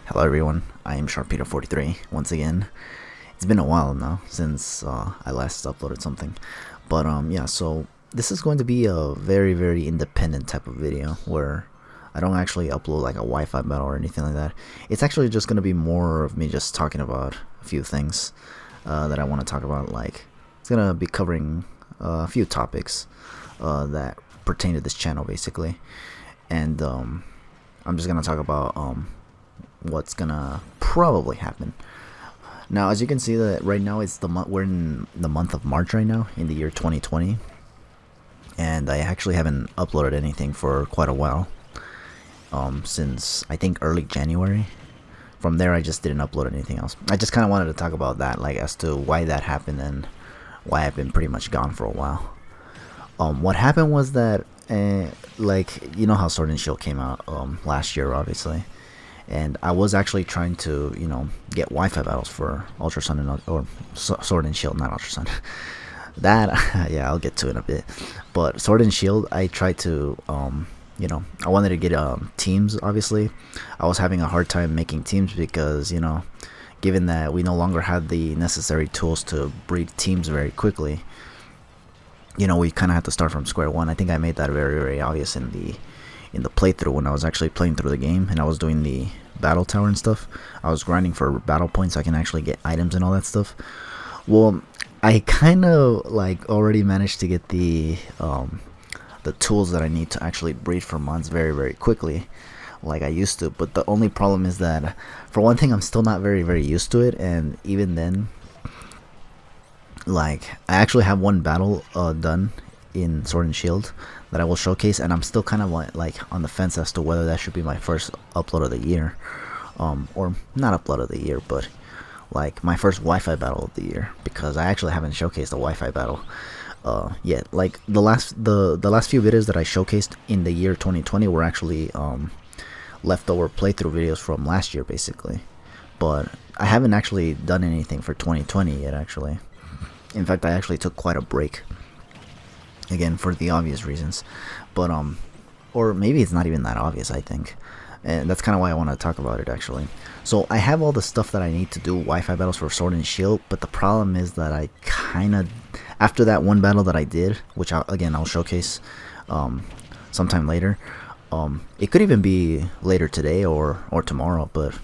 Hello everyone, I am Sharpedo43 once again. It's been a while now since I last uploaded something, but yeah, so this is going to be a very independent type of video where I don't actually upload like a Wi-Fi battle or anything like that. It's actually just going to be more of me just talking about a few things that I want to talk about. Like, it's going to be covering a few topics that pertain to this channel basically, and I'm just going to talk about what's gonna probably happen. Now, as you can see, that right now it's we're in the month of March right now in the year 2020, and I actually haven't uploaded anything for quite a while, since I think early January. From there, I just didn't upload anything else. I just kind of wanted to talk about that, like as to why that happened and why I've been pretty much gone for a while. What happened was that, like, you know how Sword and Shield came out last year, obviously. And I was actually trying to, get Wi-Fi battles for Ultra Sun or Sword and Shield, not Ultra Sun. That, yeah, I'll get to it in a bit. But Sword and Shield, I tried to, I wanted to get teams. Obviously, I was having a hard time making teams because, given that we no longer had the necessary tools to breed teams very quickly, we kind of had to start from square one. I think I made that very obvious in the playthrough when I was actually playing through the game and I was doing the battle tower and stuff. I was grinding for battle points so I can actually get items and all that stuff. Well, I kind of like already managed to get the tools that I need to actually breed for mods very quickly, like I used to. But the only problem is that, for one thing, I'm still not very used to it, and even then, like, I actually have one battle done in Sword and Shield that I will showcase, and I'm still kind of like on the fence as to whether that should be my first upload of the year, or not upload of the year, but like my first Wi-Fi battle of the year, because I actually haven't showcased a Wi-Fi battle yet. Like the last few videos that I showcased in the year 2020 were actually leftover playthrough videos from last year basically, but I haven't actually done anything for 2020 yet actually. In fact, I actually took quite a break, again, for the obvious reasons, but or maybe it's not even that obvious, I think, and that's kind of why I want to talk about it actually. So I have all the stuff that I need to do Wi-Fi battles for Sword and Shield, but the problem is that I kind of, after that one battle that I did, which I'll showcase sometime later, it could even be later today or tomorrow, but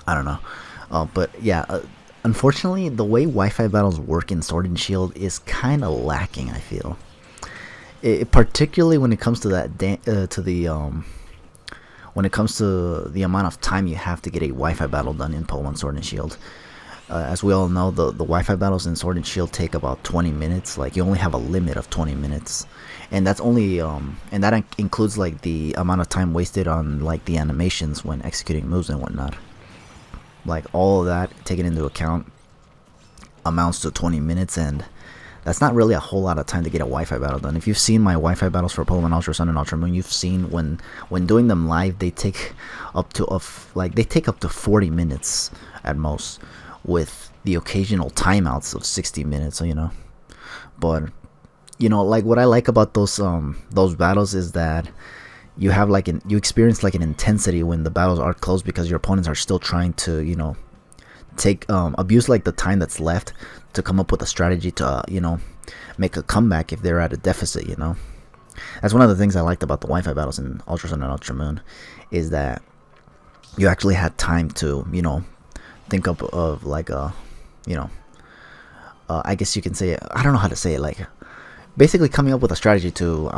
I don't know. But yeah, unfortunately, the way Wi-Fi battles work in Sword and Shield is kind of lacking, I feel. Particularly when it comes to that, when it comes to the amount of time you have to get a Wi-Fi battle done in Pokemon Sword and Shield. As we all know, the Wi-Fi battles in Sword and Shield take about 20 minutes. Like, you only have a limit of 20 minutes, and that's only and that includes like the amount of time wasted on like the animations when executing moves and whatnot. Like, all of that taken into account amounts to 20 minutes, and that's not really a whole lot of time to get a Wi-Fi battle done. If you've seen my Wi-Fi battles for Pokemon Ultra Sun and Ultra Moon, you've seen when doing them live, they take up to 40 minutes at most, with the occasional timeouts of 60 minutes. But like, what I like about those battles is that you have you experience like an intensity when the battles are close, because your opponents are still trying to abuse like the time that's left to come up with a strategy to make a comeback if they're at a deficit. That's one of the things I liked about the Wi-Fi battles in Ultra Sun and Ultra Moon, is that you actually had time to think up of like I guess you can say, I don't know how to say it, like basically coming up with a strategy to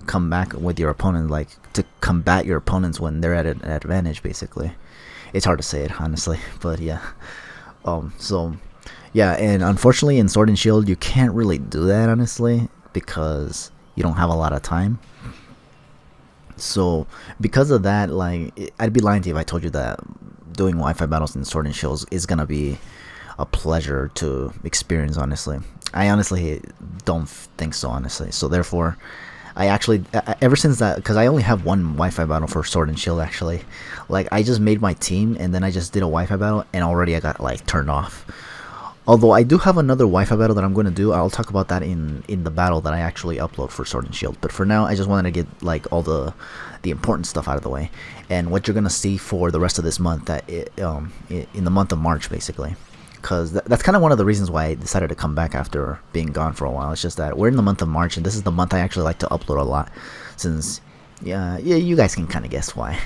come back with your opponent, like to combat your opponents when they're at an advantage basically. It's hard to say it, honestly, but yeah. So yeah, and unfortunately in Sword and Shield you can't really do that, honestly, because you don't have a lot of time. So because of that, like, I'd be lying to you if I told you that doing Wi-Fi battles in Sword and Shield is gonna be a pleasure to experience, honestly. I honestly don't think so, honestly. So therefore, I actually, ever since that, because I only have one Wi-Fi battle for Sword and Shield actually, like, I just made my team and then I just did a Wi-Fi battle and already I got like turned off. Although I do have another Wi-Fi battle that I'm going to do. I'll talk about that in the battle that I actually upload for Sword and Shield. But for now, I just wanted to get like all the important stuff out of the way, and what you're going to see for the rest of this month, in the month of March, basically. Because that's kind of one of the reasons why I decided to come back after being gone for a while. It's just that we're in the month of March, and this is the month I actually like to upload a lot, since yeah, you guys can kind of guess why.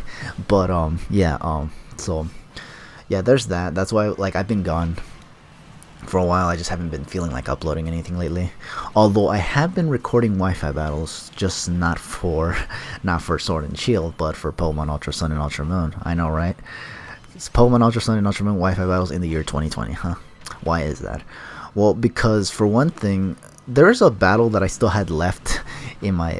But so yeah, there's that. That's why like I've been gone for a while. I just haven't been feeling like uploading anything lately. Although I have been recording Wi-Fi battles, just not for Sword and Shield, but for Pokemon Ultra Sun and Ultra Moon. I know, right? It's Pokemon Ultra Sun and Ultra Moon Wi-Fi battles in the year 2020, huh? Why is that? Well, because for one thing, there's a battle that I still had left in my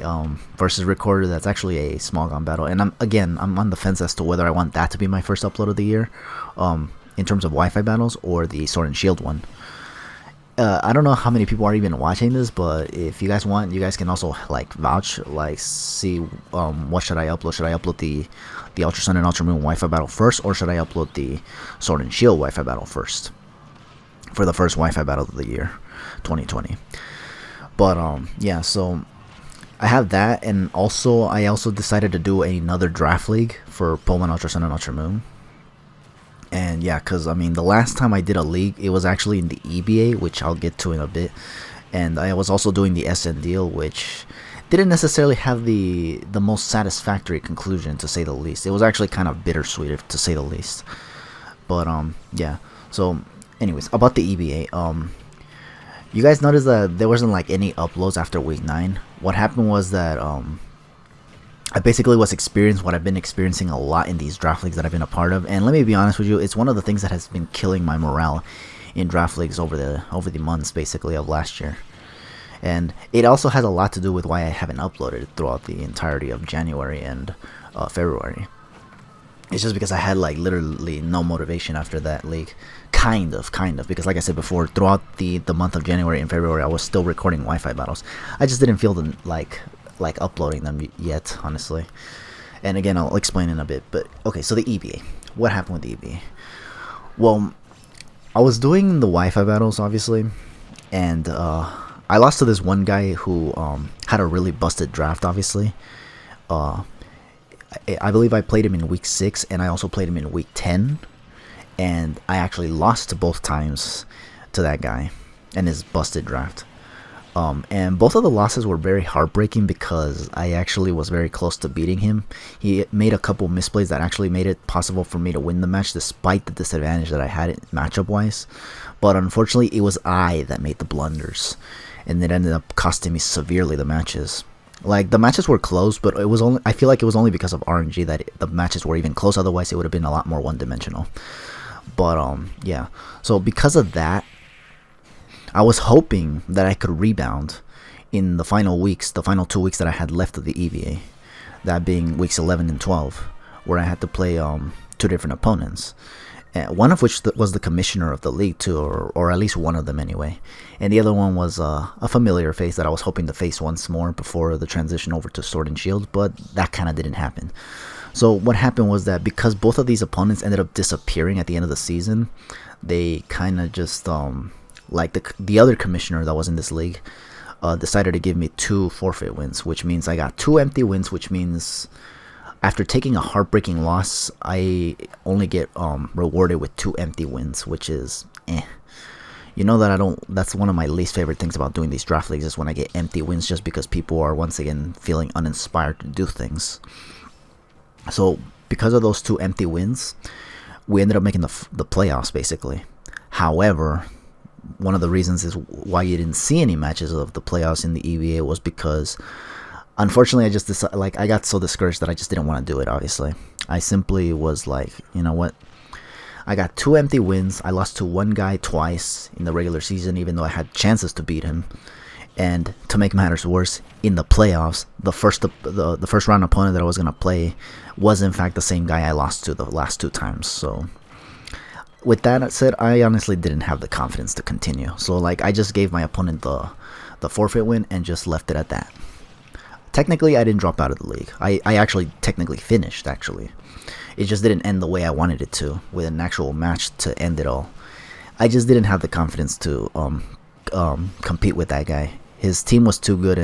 versus recorder that's actually a small gun battle, and I'm on the fence as to whether I want that to be my first upload of the year, in terms of Wi-Fi battles, or the Sword and Shield one. I don't know how many people are even watching this, but if you guys want, you guys can also like vouch, like see what should I upload? Should I upload the Ultra Sun and Ultra Moon Wi-Fi battle first, or should I upload the Sword and Shield Wi-Fi battle first for the first Wi-Fi battle of the year 2020? But yeah, so I have that, and also I also decided to do another draft league for Pokemon Ultra Sun and Ultra Moon. And yeah, because I mean, the last time I did a league, it was actually in the EBA, which I'll get to in a bit. And I was also doing the SN deal, which didn't necessarily have the most satisfactory conclusion, to say the least. It was actually kind of bittersweet, to say the least. But yeah. So anyways, about the EBA, you guys noticed that there wasn't like any uploads after week 9. What happened was that I basically was experiencing what I've been experiencing a lot in these draft leagues that I've been a part of, and let me be honest with you, it's one of the things that has been killing my morale in draft leagues over the months, basically, of last year. And it also has a lot to do with why I haven't uploaded throughout the entirety of January and February. It's just because I had like literally no motivation after that league, kind of, because like I said before, throughout the month of January and February, I was still recording Wi-Fi battles. I just didn't feel like uploading them yet, honestly. And again, I'll explain in a bit. But okay, so the EBA. What happened with the EBA? Well, I was doing the Wi-Fi battles, obviously, and I lost to this one guy who had a really busted draft, obviously. I believe I played him in week 6, and I also played him in week 10, and I actually lost both times to that guy and his busted draft. And both of the losses were very heartbreaking because I actually was very close to beating him. He made a couple misplays that actually made it possible for me to win the match, despite the disadvantage that I had matchup wise. But unfortunately, it was I that made the blunders, and it ended up costing me severely the matches. Like, the matches were close, but I feel like it was only because of RNG that the matches were even close. Otherwise, it would have been a lot more one-dimensional. But yeah. So because of that, I was hoping that I could rebound in the final 2 weeks that I had left of the EVA, that being weeks 11 and 12, where I had to play 2 different opponents, one of which was the commissioner of the league too, or at least one of them anyway, and the other one was a familiar face that I was hoping to face once more before the transition over to Sword and Shield, but that kind of didn't happen. So what happened was that because both of these opponents ended up disappearing at the end of the season, they kind of just like the other commissioner that was in this league decided to give me 2 forfeit wins, which means I got 2 empty wins, which means after taking a heartbreaking loss, I only get rewarded with 2 empty wins, which is You know that that's one of my least favorite things about doing these draft leagues, is when I get empty wins just because people are once again feeling uninspired to do things. So because of those 2 empty wins, we ended up making the playoffs basically. However, one of the reasons is why you didn't see any matches of the playoffs in the EVA was because, unfortunately, I just decided, I got so discouraged that I just didn't want to do it. Obviously, I simply was like, you know what? I got 2 empty wins. I lost to one guy twice in the regular season, even though I had chances to beat him. And to make matters worse, in the playoffs, the first round opponent that I was gonna play was in fact the same guy I lost to the last 2 times. So with that said, I honestly didn't have the confidence to continue. So I just gave my opponent the forfeit win and just left it at that. Technically, I didn't drop out of the league. I actually technically finished, actually. It just didn't end the way I wanted it to, with an actual match to end it all. I just didn't have the confidence to compete with that guy. His team was too good,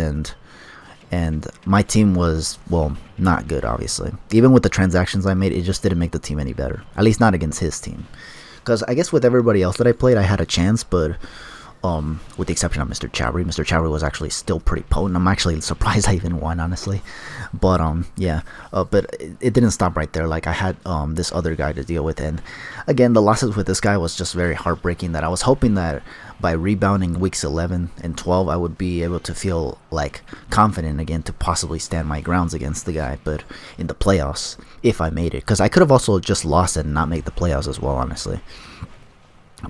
and my team was, well, not good, obviously. Even with the transactions I made, it just didn't make the team any better. At least not against his team. Because I guess with everybody else that I played, I had a chance, but with the exception of Mr. Chowry. Mr. Chowry was actually still pretty potent. I'm actually surprised I even won, honestly. But yeah, but it didn't stop right there. Like, I had this other guy to deal with, and again, the losses with this guy was just very heartbreaking. That I was hoping that by rebounding weeks 11 and 12, I would be able to feel like confident again to possibly stand my grounds against the guy. But in the playoffs, if I made it, because I could have also just lost and not make the playoffs as well, honestly.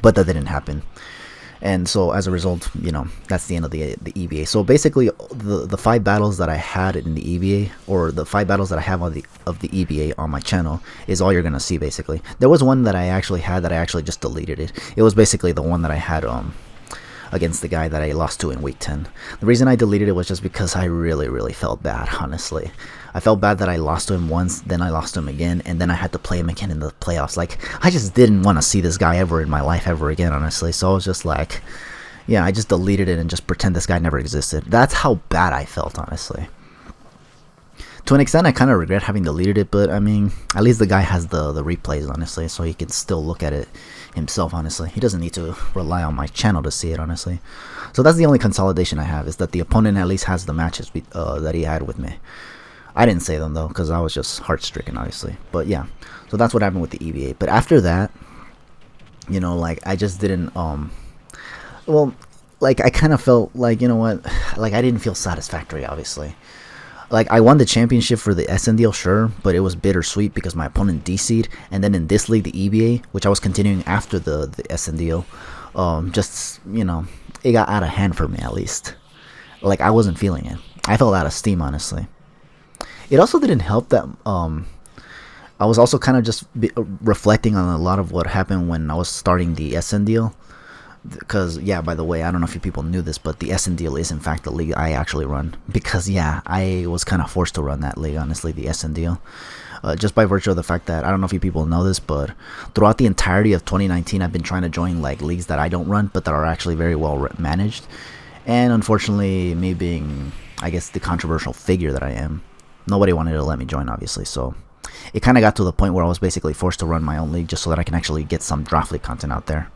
But that didn't happen. And so as a result, you know, that's the end of the EVA. So basically, the 5 battles that I had in the EVA, or the 5 battles that I have on the EVA on my channel, is all you're gonna see. Basically, there was one that I actually had that I actually just deleted it. It was basically the one that I had against the guy that I lost to in week 10. The reason I deleted it was just because I really felt bad, honestly. I felt bad that I lost to him once, then I lost to him again, and then I had to play him again in the playoffs. Like, I just didn't want to see this guy ever in my life ever again, honestly. So I was just like, yeah, I just deleted it and just pretend this guy never existed. That's how bad I felt, honestly. To an extent, I kind of regret having deleted it, but I mean, at least the guy has the replays, honestly, so he can still look at it himself, honestly. He doesn't need to rely on my channel to see it, honestly. So that's the only consolidation I have, is that the opponent at least has the matches that he had with me. I didn't say them, though, because I was just heart-stricken, obviously. But yeah, so that's what happened with the EVA. But after that, you know, like, I just didn't, well, like, I kind of felt like, you know what, like, I didn't feel satisfactory, obviously. Like, I won the championship for the SNDL, sure, but it was bittersweet because my opponent DC'd, and then in this league, the EVA, which I was continuing after the SNDL, just, you know, it got out of hand for me, at least. Like, I wasn't feeling it. I felt out of steam, honestly. It also didn't help that I was also kind of just reflecting on a lot of what happened when I was starting the SN deal. Because, yeah, by the way, I don't know if you people knew this, but the SN deal is in fact the league I actually run. Because, yeah, I was kind of forced to run that league, honestly, the SN deal. Just by virtue of the fact that, I don't know if you people know this, but throughout the entirety of 2019, I've been trying to join like leagues that I don't run, but that are actually very well managed. And unfortunately, me being, I guess, the controversial figure that I am, nobody wanted to let me join, obviously. So it kind of got to the point where I was basically forced to run my own league just so that I can actually get some draft league content out there.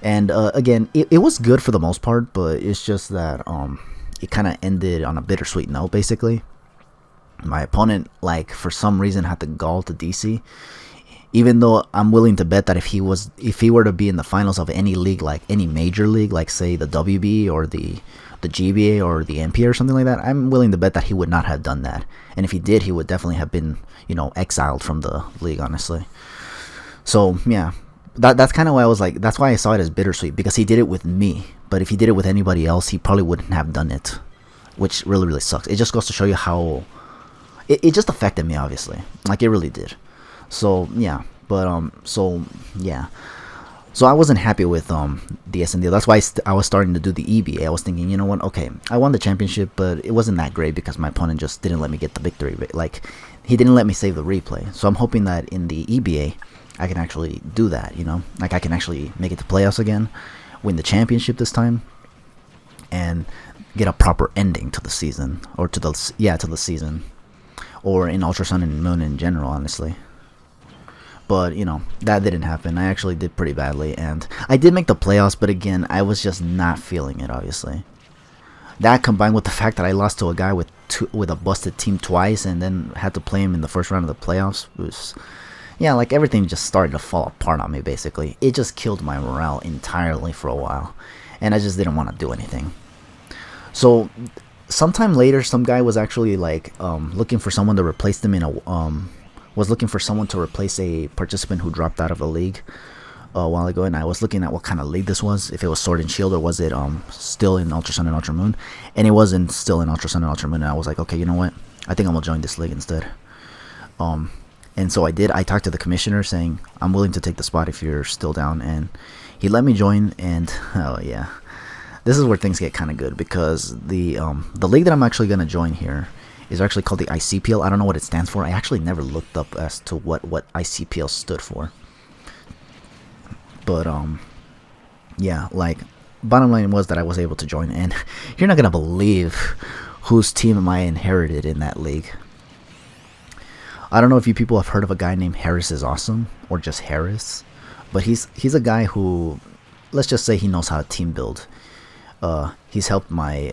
And again, it was good for the most part, but it's just that it kind of ended on a bittersweet note, basically. My opponent, like, for some reason had the gall to DC, even though I'm willing to bet that if he were to be in the finals of any league, like any major league, like say the WB or the GBA or the NPA or something like that, I'm willing to bet that he would not have done that. And if he did, he would definitely have been, you know, exiled from the league, honestly. So yeah, that's kind of why I was like, that's why I saw it as bittersweet, because he did it with me. But if he did it with anybody else, he probably wouldn't have done it, which really sucks. It just goes to show you how it just affected me, obviously. Like, it really did. So yeah, but so yeah, so I wasn't happy with the SND. That's why I was starting to do the EBA. I was thinking, you know what, okay, I won the championship, but it wasn't that great because my opponent just didn't let me get the victory. Like, he didn't let me save the replay. So I'm hoping that in the EBA I can actually do that, you know, like I can actually make it to playoffs again, win the championship this time, and get a proper ending to the season, or to the season, or in Ultra Sun and Moon in general, honestly. But, you know, that didn't happen. I actually did pretty badly, and I did make the playoffs, but again, I was just not feeling it, obviously. That combined with the fact that I lost to a guy with a busted team twice, and then had to play him in the first round of the playoffs, was, yeah, like, everything just started to fall apart on me, basically. It just killed my morale entirely for a while, and I just didn't want to do anything. So sometime later, some guy was actually like looking for someone to replace them in a was looking for someone to replace a participant who dropped out of a league a while ago, and I was looking at what kind of league this was, if it was Sword and Shield, or was it still in Ultra Sun and Ultra Moon, and it wasn't still in Ultra Sun and Ultra Moon, and I was like, okay, you know what, I think I'm gonna join this league instead. And so I did. I talked to the commissioner saying, I'm willing to take the spot if you're still down, and he let me join. And oh yeah, this is where things get kind of good, because the league that I'm actually gonna join here is actually called the ICPL. I don't know what it stands for. I actually never looked up as to what ICPL stood for. But yeah, like, bottom line was that I was able to join, and you're not gonna believe whose team I inherited in that league. I don't know if you people have heard of a guy named Harris is Awesome, or just Harris, but he's a guy who, let's just say, he knows how to team build. He's helped my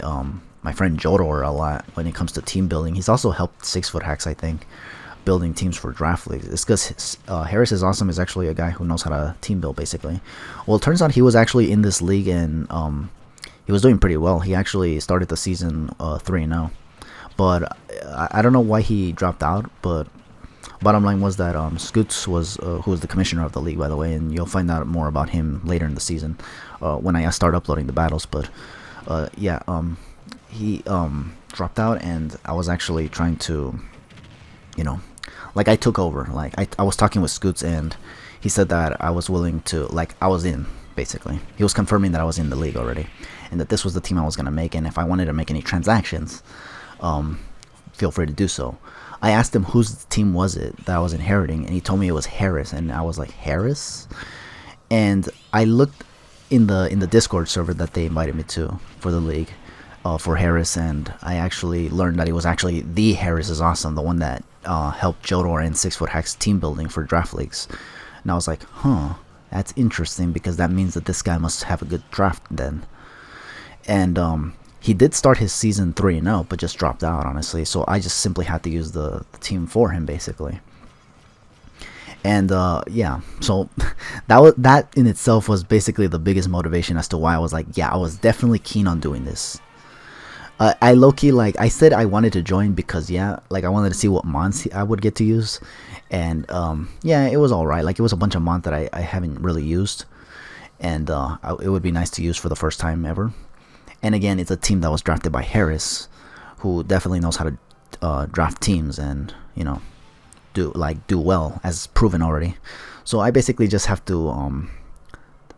friend Jodor a lot when it comes to team building. He's also helped 6 Foot Hacks, I think, building teams for draft leagues. It's because Harris is Awesome is actually a guy who knows how to team build, basically. Well, it turns out he was actually in this league, and he was doing pretty well. He actually started the season 3-0, but I don't know why he dropped out. But bottom line was that Scoots was who was the commissioner of the league, by the way, and you'll find out more about him later in the season when I start uploading the battles. But yeah, he dropped out, and I was actually trying to, like, I took over. Like, I was talking with Scoots, and he said that I was willing to, like, I was in, basically. He was confirming that I was in the league already, and that this was the team I was going to make, and if I wanted to make any transactions, feel free to do so. I asked him whose team was it that I was inheriting, and he told me it was Harris, and I was like, Harris? And I looked in the Discord server that they invited me to for the league, for Harris, and I actually learned that it was actually the Harris is Awesome, the one that helped Jodor and 6 Foot Hacks team building for draft leagues. And I was like, huh, that's interesting, because that means that this guy must have a good draft then. And he did start his season 3-0, but just dropped out, honestly. So I just simply had to use the team for him, basically. And yeah, so that in itself was basically the biggest motivation as to why I was like, yeah, I was definitely keen on doing this. I low-key, like, I said I wanted to join because, yeah, like, I wanted to see what mons I would get to use. And yeah, it was alright. Like, it was a bunch of mons that I haven't really used, and it would be nice to use for the first time ever. And again, it's a team that was drafted by Harris, who definitely knows how to draft teams and, do well, as proven already. So I basically just have to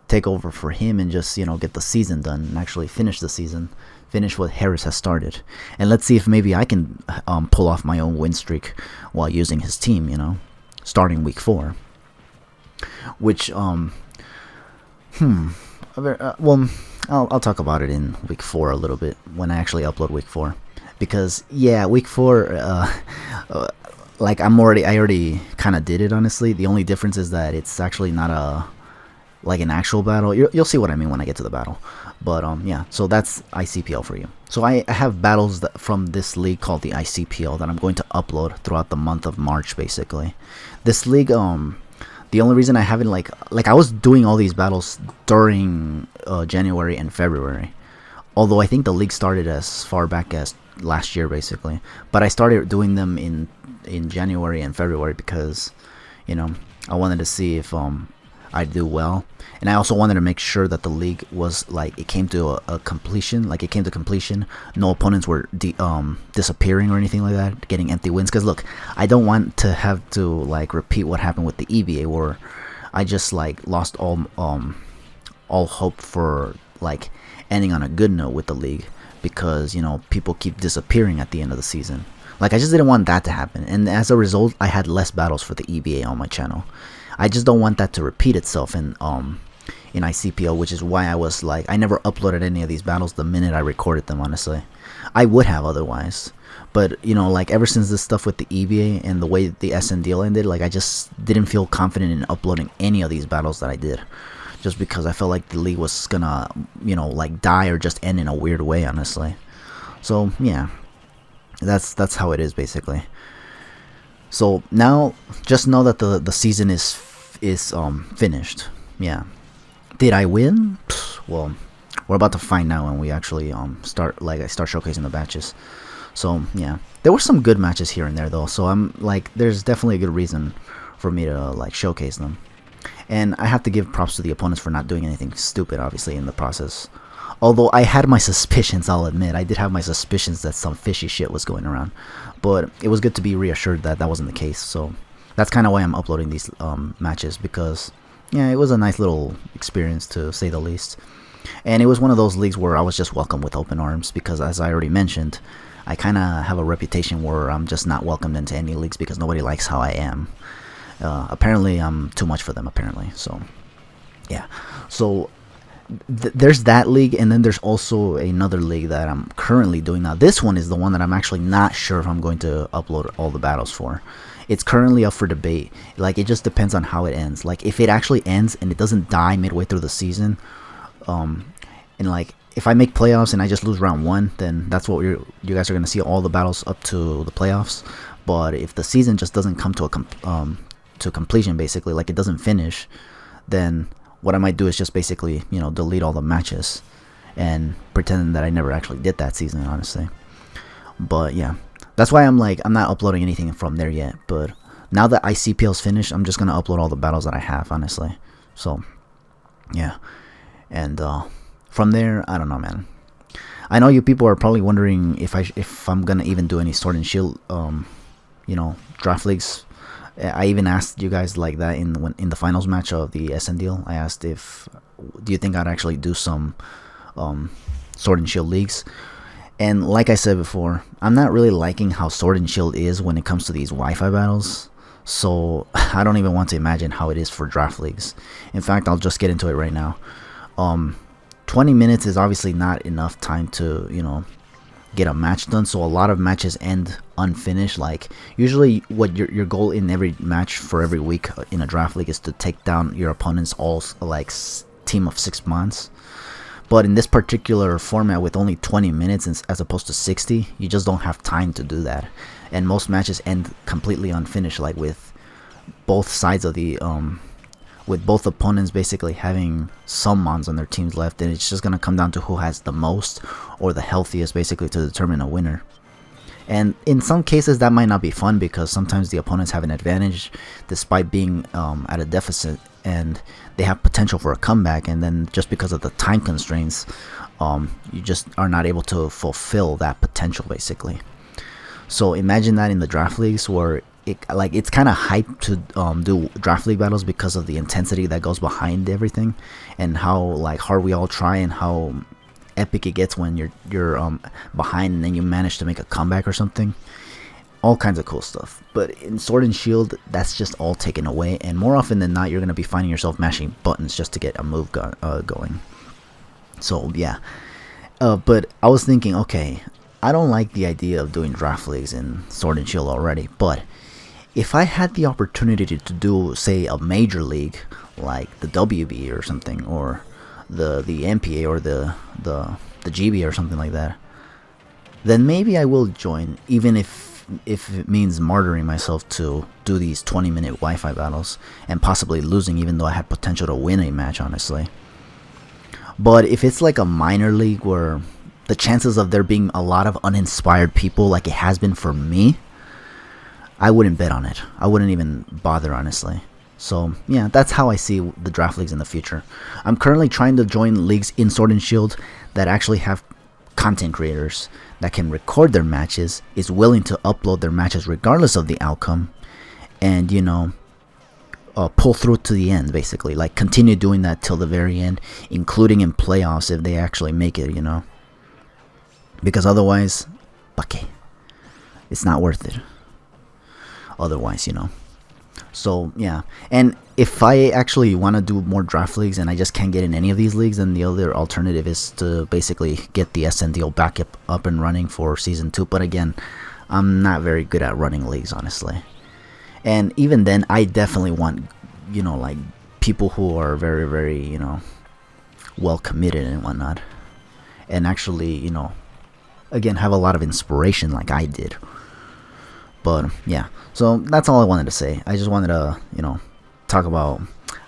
take over for him and just, get the season done and actually finish the season, finish what Harris has started. And let's see if maybe I can pull off my own win streak while using his team, starting week 4. Which, well, I'll talk about it in week 4 a little bit when I actually upload week 4, because yeah, week 4, like, I already kind of did it, honestly. The only difference is that it's actually not an actual battle. You'll see what I mean when I get to the battle. But yeah, so that's ICPL for you. So I have battles from this league called the ICPL that I'm going to upload throughout the month of March, basically. This league, the only reason I haven't, like I was doing all these battles during January and February. Although I think the league started as far back as last year, basically. But I started doing them in January and February because, I wanted to see if I'd do well. And I also wanted to make sure that the league was, like, it came to a completion. Like, it came to completion. No opponents were disappearing or anything like that, getting empty wins. Because, look, I don't want to have to, like, repeat what happened with the EBA, where I just, like, lost all hope for, like, ending on a good note with the league. Because, people keep disappearing at the end of the season. Like, I just didn't want that to happen. And as a result, I had less battles for the EBA on my channel. I just don't want that to repeat itself in ICPO, which is why I was like, I never uploaded any of these battles the minute I recorded them, honestly. I would have otherwise. But, like, ever since this stuff with the EBA and the way the SN deal ended, like, I just didn't feel confident in uploading any of these battles that I did. Just because I felt like the league was gonna, like, die or just end in a weird way, honestly. So, yeah. That's how it is, basically. So now, just know that the season is finished. Yeah. Did I win? Well, we're about to find out when we actually start showcasing the matches. So yeah, there were some good matches here and there though. So I'm like, there's definitely a good reason for me to, like, showcase them. And I have to give props to the opponents for not doing anything stupid, obviously, in the process. Although I had my suspicions, I'll admit. I did have my suspicions that some fishy shit was going around. But it was good to be reassured that that wasn't the case. So that's kind of why I'm uploading these matches. Because, yeah, it was a nice little experience, to say the least. And it was one of those leagues where I was just welcomed with open arms. Because, as I already mentioned, I kind of have a reputation where I'm just not welcomed into any leagues because nobody likes how I am. Apparently, I'm too much for them, apparently. So, yeah. So there's that league, and then there's also another league that I'm currently doing now. This one is the one that I'm actually not sure if I'm going to upload all the battles for. It's currently up for debate. Like, it just depends on how it ends. Like, if it actually ends and it doesn't die midway through the season, and like if I make playoffs and I just lose round 1, then that's what you guys are gonna see, all the battles up to the playoffs. But if the season just doesn't come to to completion, basically, like it doesn't finish, then what I might do is just basically, delete all the matches and pretend that I never actually did that season, honestly. But yeah, that's why I'm not uploading anything from there yet. But now that ICPL's finished, I'm just gonna upload all the battles that I have, honestly. So yeah, and from there, I don't know, man. I know you people are probably wondering if I'm gonna even do any Sword and Shield, draft leagues. I even asked you guys like that in the finals match of the SN deal. I asked do you think I'd actually do some Sword and Shield leagues? And like I said before, I'm not really liking how Sword and Shield is when it comes to these Wi-Fi battles. So I don't even want to imagine how it is for draft leagues. In fact, I'll just get into it right now. 20 minutes is obviously not enough time to, get a match done, so a lot of matches end unfinished. Like, usually what your goal in every match for every week in a draft league is to take down your opponent's all team of 6 months. But in this particular format, with only 20 minutes as opposed to 60, you just don't have time to do that, and most matches end completely unfinished, like with both sides of the with both opponents basically having some mons on their teams left, and it's just going to come down to who has the most or the healthiest, basically, to determine a winner. And in some cases that might not be fun, because sometimes the opponents have an advantage despite being at a deficit, and they have potential for a comeback, and then just because of the time constraints, you just are not able to fulfill that potential, basically. So imagine that in the draft leagues, where it's kind of hyped to do draft league battles because of the intensity that goes behind everything, and how hard we all try, and how epic it gets when you're behind and then you manage to make a comeback or something. All kinds of cool stuff. But in Sword and Shield, that's just all taken away, and more often than not, you're going to be finding yourself mashing buttons just to get a move going. So yeah, but I was thinking, okay, I don't like the idea of doing draft leagues in Sword and Shield already, but if I had the opportunity to do, say, a major league like the WB or something, or the MPA, or the GB or something like that, then maybe I will join, even if it means martyring myself to do these 20-minute Wi-Fi battles and possibly losing, even though I had potential to win a match, honestly. But if it's like a minor league where the chances of there being a lot of uninspired people, like it has been for me, I wouldn't bet on it. I wouldn't even bother, honestly. So yeah, that's how I see the draft leagues in the future. I'm currently trying to join leagues in Sword and Shield that actually have content creators that can record their matches, is willing to upload their matches regardless of the outcome, and pull through to the end, basically. Like, continue doing that till the very end, including in playoffs if they actually make it, because otherwise, okay, it's not worth it. Otherwise, So yeah, and if I actually want to do more draft leagues and I just can't get in any of these leagues, then the other alternative is to basically get the SN deal back up and running for season 2. But again, I'm not very good at running leagues, honestly. And even then, I definitely want, people who are very, very, well committed and whatnot, and actually, again, have a lot of inspiration like I did. But yeah, so that's all I wanted to say. I just wanted to, talk about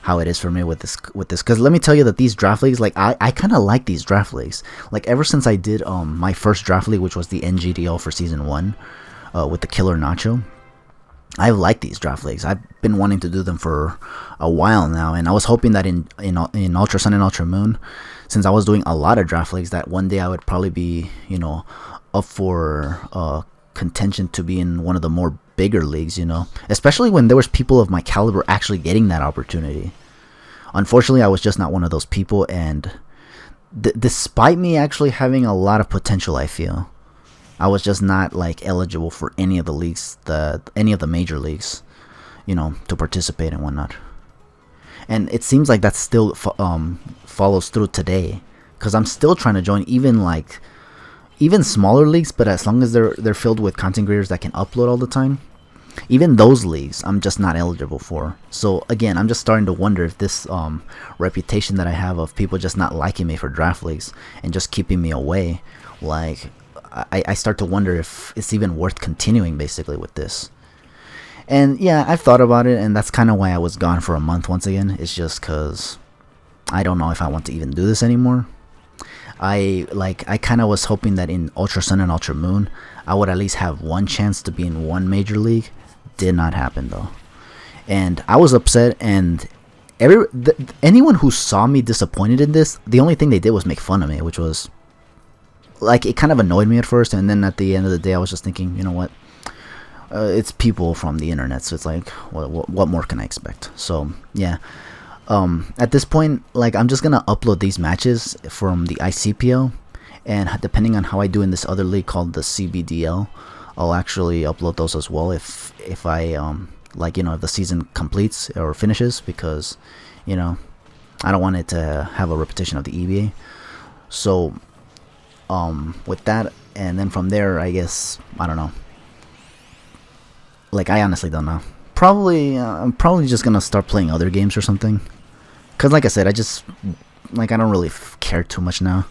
how it is for me with this, because let me tell you that these draft leagues, I kind of like these draft leagues. Like, ever since I did my first draft league, which was the NGDL for season 1, with the Killer Nacho, I've liked these draft leagues. I've been wanting to do them for a while now, and I was hoping that in Ultra Sun and Ultra Moon, since I was doing a lot of draft leagues, that one day I would probably be, up for contention to be in one of the more bigger leagues, especially when there was people of my caliber actually getting that opportunity. Unfortunately, I was just not one of those people, and despite me actually having a lot of potential, I feel I was just not eligible for any of the leagues, any of the major leagues, to participate and whatnot. and it seems like that still follows through today, because I'm still trying to join even smaller leagues, but as long as they're filled with content creators that can upload all the time. Even those leagues I'm just not eligible for. So again, I'm just starting to wonder if this reputation that I have of people just not liking me for draft leagues and just keeping me away, like I start to wonder if it's even worth continuing basically with this. And yeah, I've thought about it, and that's kind of why I was gone for a month once again. It's just because I don't know if I want to even do this anymore. I kind of was hoping that in Ultra Sun and Ultra Moon I would at least have one chance to be in one major league. Did not happen though, and I was upset. And anyone who saw me disappointed in this, the only thing they did was make fun of me, which was like, it kind of annoyed me at first, and then at the end of the day I was just thinking, you know what, it's people from the internet, so it's like, what more can I expect? So yeah, at this point, like, I'm just gonna upload these matches from the ICPL, and depending on how I do in this other league called the CBDL, I'll actually upload those as well if I like, you know, if the season completes or finishes, because, you know, I don't want it to have a repetition of the EBA. So with that, and then from there, I guess, I don't know, like, I honestly don't know. I'm probably just gonna start playing other games or something, because like I said, I don't really care too much now.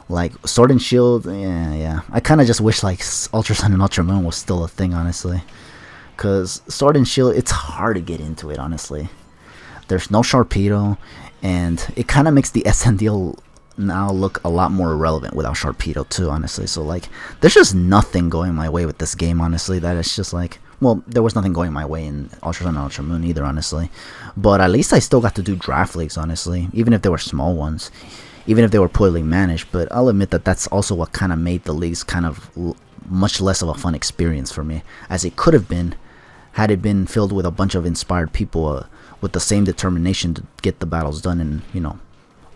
Like Sword and Shield, yeah. I kind of just wish like Ultra Sun and Ultra Moon was still a thing, honestly. Because Sword and Shield, it's hard to get into it, honestly. There's no Sharpedo, and it kind of makes the SNDL now look a lot more irrelevant without Sharpedo too, honestly. So like, there's just nothing going my way with this game, honestly. That it's just like, well, there was nothing going my way in Ultra Sun and Ultra Moon either, honestly. But at least I still got to do draft leagues, honestly, even if they were small ones. Even if they were poorly managed. But I'll admit that that's also what kind of made the leagues kind of much less of a fun experience for me, as it could have been had it been filled with a bunch of inspired people with the same determination to get the battles done and, you know,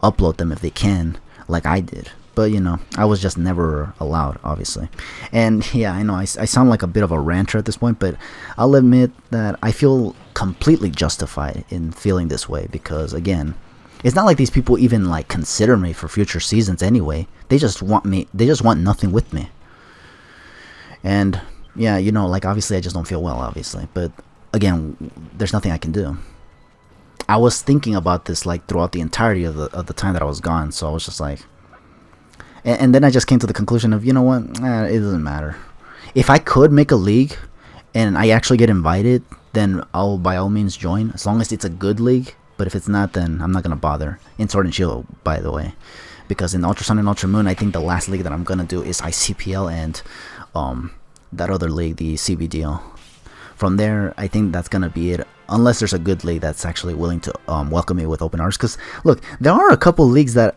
upload them if they can, like I did. But, you know, I was just never allowed, obviously. And yeah, I know I sound like a bit of a ranter at this point, but I'll admit that I feel completely justified in feeling this way, because again, it's not like these people even like consider me for future seasons anyway. They just want nothing with me. And yeah, you know, like, obviously I just don't feel well, obviously. But again, there's nothing I can do. I was thinking about this like throughout the entirety of the time that I was gone. So I was just like, and then I just came to the conclusion of, you know what, it doesn't matter. If I could make a league and I actually get invited, then I'll by all means join, as long as it's a good league. But if it's not, then I'm not going to bother. In Sword and Shield, by the way. Because in Ultra Sun and Ultra Moon, I think the last league that I'm going to do is ICPL and that other league, the CBDL. From there, I think that's going to be it. Unless there's a good league that's actually willing to welcome me with open arms. Because, look, there are a couple leagues that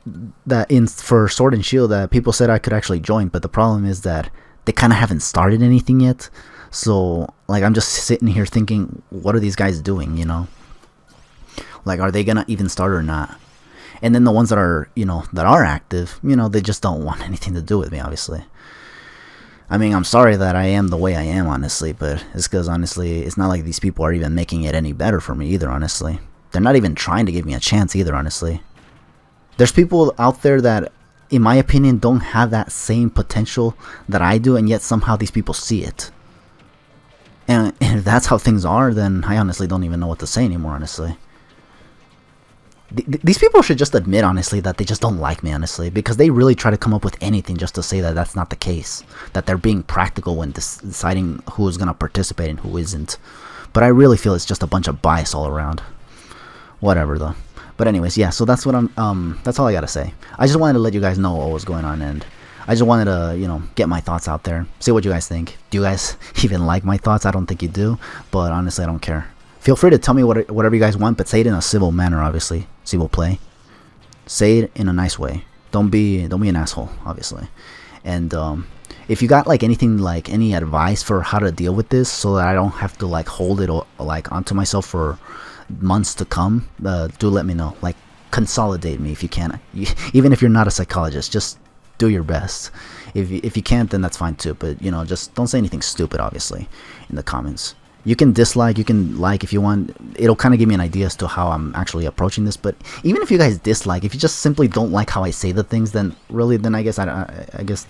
for Sword and Shield that people said I could actually join. But the problem is that they kind of haven't started anything yet. So, like, I'm just sitting here thinking, what are these guys doing, you know? Like, are they gonna even start or not? And then the ones that are, you know, that are active, you know, they just don't want anything to do with me, obviously. I mean, I'm sorry that I am the way I am, honestly, but it's because, honestly, it's not like these people are even making it any better for me either, honestly. They're not even trying to give me a chance either, honestly. There's people out there that, in my opinion, don't have that same potential that I do, and yet somehow these people see it. And if that's how things are, then I honestly don't even know what to say anymore, honestly. These people should just admit, honestly, that they just don't like me, honestly, because they really try to come up with anything just to say that that's not the case, that they're being practical when deciding who is going to participate and who isn't. But I really feel it's just a bunch of bias all around. Whatever, though. But anyways, yeah, so that's what that's all I got to say. I just wanted to let you guys know what was going on, and I just wanted to, you know, get my thoughts out there, see what you guys think. Do you guys even like my thoughts? I don't think you do, but honestly, I don't care. Feel free to tell me whatever you guys want, but say it in a civil manner, obviously. Civil play. Say it in a nice way. Don't be an asshole, obviously. And if you got like anything, like any advice for how to deal with this, so that I don't have to like hold it like onto myself for months to come, do let me know. Like, consolidate me if you can. Even if you're not a psychologist, just do your best. If you can't, then that's fine too. But, you know, just don't say anything stupid, obviously, in the comments. You can dislike, you can like if you want. It'll kind of give me an idea as to how I'm actually approaching this. But even if you guys dislike, if you just simply don't like how I say the things, then really, then I guess I guess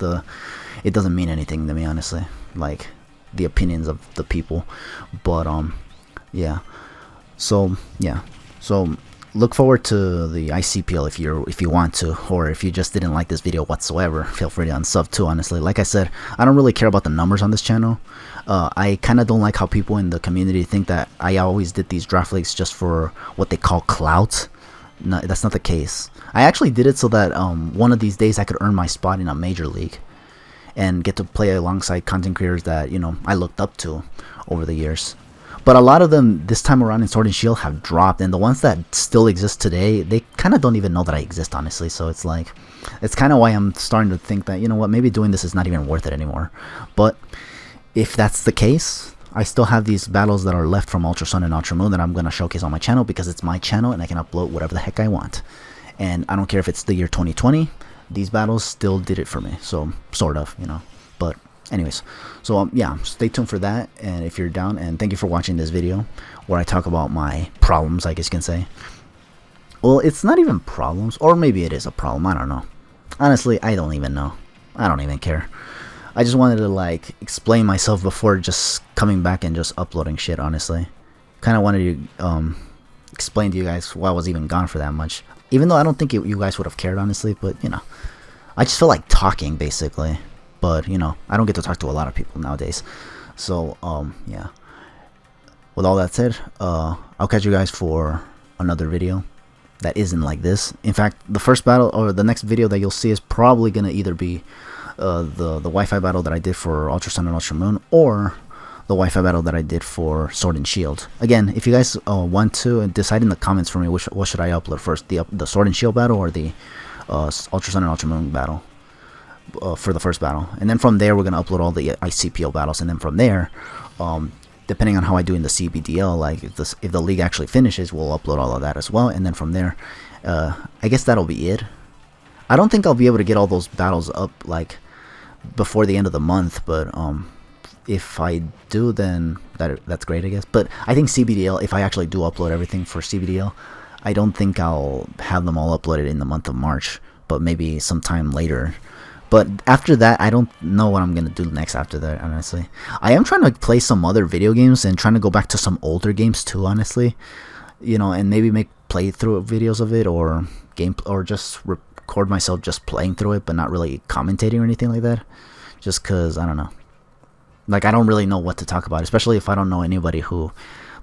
it doesn't mean anything to me, honestly. Like the opinions of the people. But yeah. So yeah. So look forward to the ICPL if you want to, or if you just didn't like this video whatsoever, feel free to unsub too. Honestly, like I said, I don't really care about the numbers on this channel. I kind of don't like how people in the community think that I always did these draft leagues just for what they call clout. No, that's not the case. I actually did it so that one of these days I could earn my spot in a major league and get to play alongside content creators that, you know, I looked up to over the years. But a lot of them this time around in Sword and Shield have dropped, and the ones that still exist today, they kind of don't even know that I exist, honestly. So it's like, it's kind of why I'm starting to think that, you know what, maybe doing this is not even worth it anymore. But if that's the case, I still have these battles that are left from Ultra Sun and Ultra Moon that I'm going to showcase on my channel, because it's my channel and I can upload whatever the heck I want. And I don't care if it's the year 2020, these battles still did it for me. So, sort of, you know. But anyways, so yeah, stay tuned for that, and if you're down, and thank you for watching this video where I talk about my problems, I guess you can say. Well, it's not even problems, or maybe it is a problem, I don't know. Honestly, I don't even know. I don't even care. I just wanted to like explain myself before just coming back and just uploading shit, honestly. Kind of wanted to explain to you guys why I was even gone for that much. Even though I don't think you guys would have cared, honestly, but you know, I just feel like talking basically. But, you know, I don't get to talk to a lot of people nowadays. So, yeah. With all that said, I'll catch you guys for another video that isn't like this. In fact, the first battle, or the next video that you'll see, is probably going to either be the Wi-Fi battle that I did for Ultra Sun and Ultra Moon, or the Wi-Fi battle that I did for Sword and Shield. Again, if you guys want to, decide in the comments for me what should I upload first, the Sword and Shield battle or the Ultra Sun and Ultra Moon battle. For the first battle, and then from there we're gonna upload all the ICPO battles, and then from there, depending on how I do in the CBDL, like if the league actually finishes, we'll upload all of that as well, and then from there, I guess that'll be it. I don't think I'll be able to get all those battles up like before the end of the month, but if I do, then that's great, I guess. But I think CBDL, if I actually do upload everything for CBDL, I don't think I'll have them all uploaded in the month of March, but maybe sometime later. But after that, I don't know what I'm going to do next after that, honestly. I am trying to play some other video games and trying to go back to some older games too, honestly. You know, and maybe make playthrough videos of it, or just record myself just playing through it, but not really commentating or anything like that. Just because, I don't know. Like, I don't really know what to talk about, especially if I don't know anybody who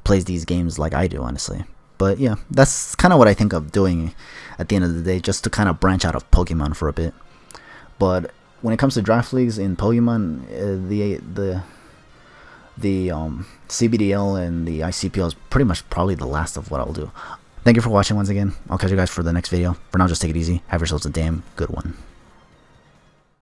plays these games like I do, honestly. But yeah, that's kind of what I think of doing at the end of the day, just to kind of branch out of Pokemon for a bit. But when it comes to draft leagues in Pokemon, the CBDL and the ICPL is pretty much probably the last of what I'll do. Thank you for watching once again. I'll catch you guys for the next video. For now, just take it easy. Have yourselves a damn good one.